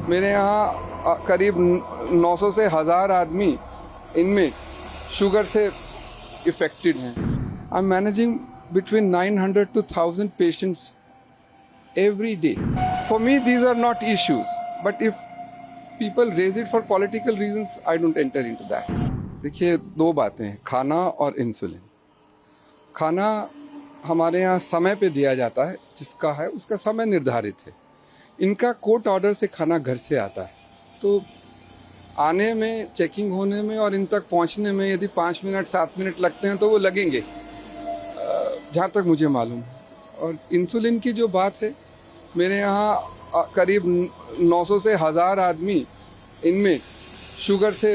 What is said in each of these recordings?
मेरे यहाँ करीब 900 से 1000 आदमी इनमेट्स शुगर से इफेक्टेड हैं। I am managing between 900 to 1000 patients every day. For me, these are not issues. But if people raise it for political reasons, I don't enter into that. देखिए, दो बातें हैं, खाना और इंसुलिन। खाना हमारे यहाँ समय पे दिया जाता है, जिसका है उसका समय निर्धारित है। इनका कोर्ट ऑर्डर से खाना घर से आता है, तो आने में, चेकिंग होने में और इन तक पहुँचने में यदि 5 मिनट 7 मिनट लगते हैं तो वो लगेंगे, जहाँ तक मुझे मालूम है। और इंसुलिन की जो बात है, मेरे यहाँ करीब 900 से 1000 आदमी इनमेट्स शुगर से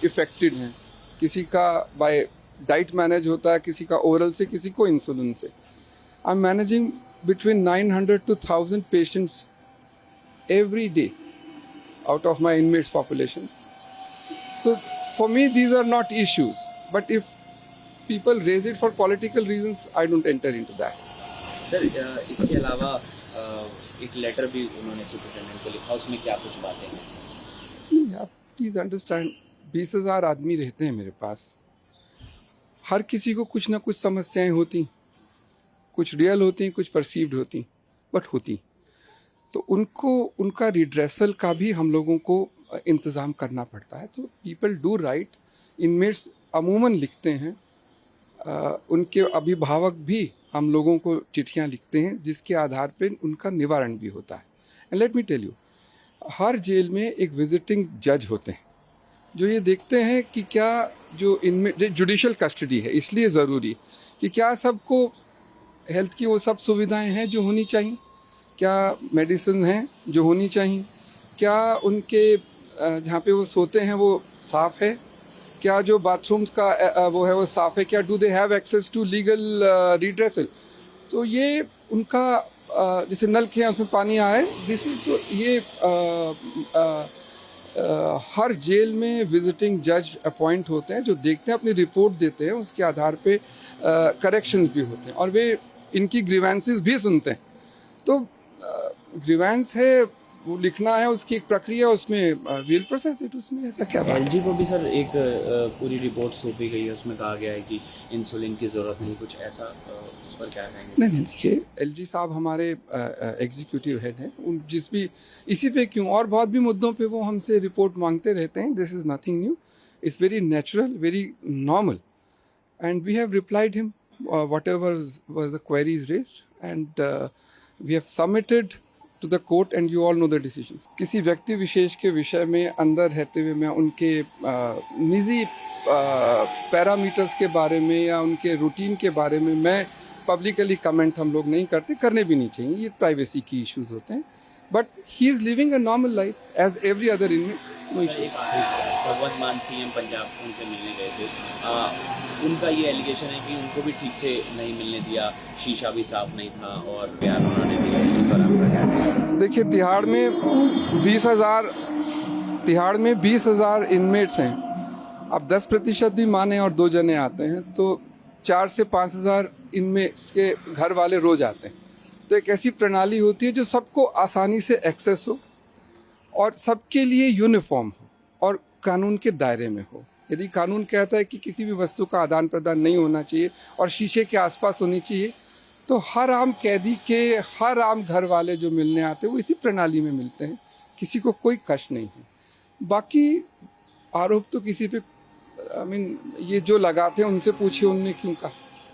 इफेक्टेड हैं। किसी का बाय डाइट मैनेज होता है, किसी का ओरल से, किसी को इंसुलिन से। I am managing between 900 to 1000 patients every day out of my inmates population. So for me these are not issues, but if people raise it for political reasons, I don't enter into that. Sir, इसके अलावा एक letter भी उन्होंने superintendent को लिखा, उसमें क्या कुछ बातें हैं? नहीं, आप प्लीज़ अंडरस्टैंड, 20,000 आदमी रहते हैं मेरे पास। हर किसी को कुछ ना कुछ समस्याएं होती, कुछ रियल होती, कुछ परसीव्ड होती, बट होती। तो उनको, उनका रिड्रेसल का भी हम लोगों को इंतज़ाम करना पड़ता है। तो पीपल डू राइट, इनमेट्स अमूमन लिखते हैं, उनके अभिभावक भी हम लोगों को चिट्ठियां लिखते हैं, जिसके आधार पे उनका निवारण भी होता है। And let me tell you, हर जेल में एक विजिटिंग जज होते हैं जो ये देखते हैं कि क्या जो इनमें जुडिशल कस्टडी है, इसलिए ज़रूरी कि क्या सबको हेल्थ की वो सब सुविधाएं हैं जो होनी चाहिए, क्या मेडिसिन हैं जो होनी चाहिए, क्या उनके जहाँ पे वो सोते हैं वो साफ़ है, क्या जो बाथरूम्स का वो है वो साफ़ है, क्या do they have access to legal redressal. तो ये उनका जैसे नल के हैं उसमें पानी आए, दिस इज ये हर जेल में विजिटिंग जज अपॉइंट होते हैं जो देखते हैं, अपनी रिपोर्ट देते हैं, उसके आधार पे करेक्शंस भी होते हैं और वे इनकी ग्रीवेंसेस भी सुनते हैं। तो ग्रीवेंस है वो लिखना है, उसकी एक प्रक्रिया, उसमें वील प्रोसेस इट, उसमें ऐसा क्या बात। एलजी को भी सर एक पूरी रिपोर्ट सौंपी गई है, उसमें कहा गया है कि इंसुलिन की ज़रूरत नहीं, कुछ ऐसा, इस पर क्या कहेंगे? नहीं, देखिए, एलजी साहब हमारे एग्जीक्यूटिव हेड हैं, उन जिस भी इसी पे क्यों और बहुत भी मुद्दों पे वो हमसे रिपोर्ट मांगते रहते हैं। This is nothing new, it's very natural, very normal, and we have replied him whatever was the queries raised, and we have submitted to the court, and you all know the decisions. किसी व्यक्ति विशेष के विषय में अंदर रहते हुए मैं उनके निजी पैरामीटर्स के बारे में या उनके रूटीन के बारे में मैं पब्लिकली कमेंट हम लोग नहीं करते, करने भी नहीं चाहिए, ये प्राइवेसी की इश्यूज होते हैं। But he is living a normal life as every other inmate, no issues. Bhagwant Mann CM Punjab उनसे मिलने गए थे, उनका ये एलिगेशन है कि उनको भी ठीक से नहीं मिलने दिया, शीशा भी साफ नहीं था और प्यार उन्होंने दिया। इस पर आपका क्या कहना है? देखिए, तिहाड़ में 20,000 इनमेट्स हैं। अब 10% भी माने और 2 जने आते हैं तो 4 से 5,000 इनमेट्स के घर वाले रोज आते हैं। तो एक ऐसी प्रणाली होती है जो सबको आसानी से एक्सेस हो और सबके लिए यूनिफॉर्म हो और कानून के दायरे में हो। यदि कानून कहता है कि किसी भी वस्तु का आदान प्रदान नहीं होना चाहिए और शीशे के आसपास होनी चाहिए, तो हर आम कैदी के हर आम घर वाले जो मिलने आते हैं वो इसी प्रणाली में मिलते हैं, किसी को कोई कष्ट नहीं है। बाकी आरोप तो किसी पे ये जो लगाते हैं उनसे पूछिए उनने क्यों कहा।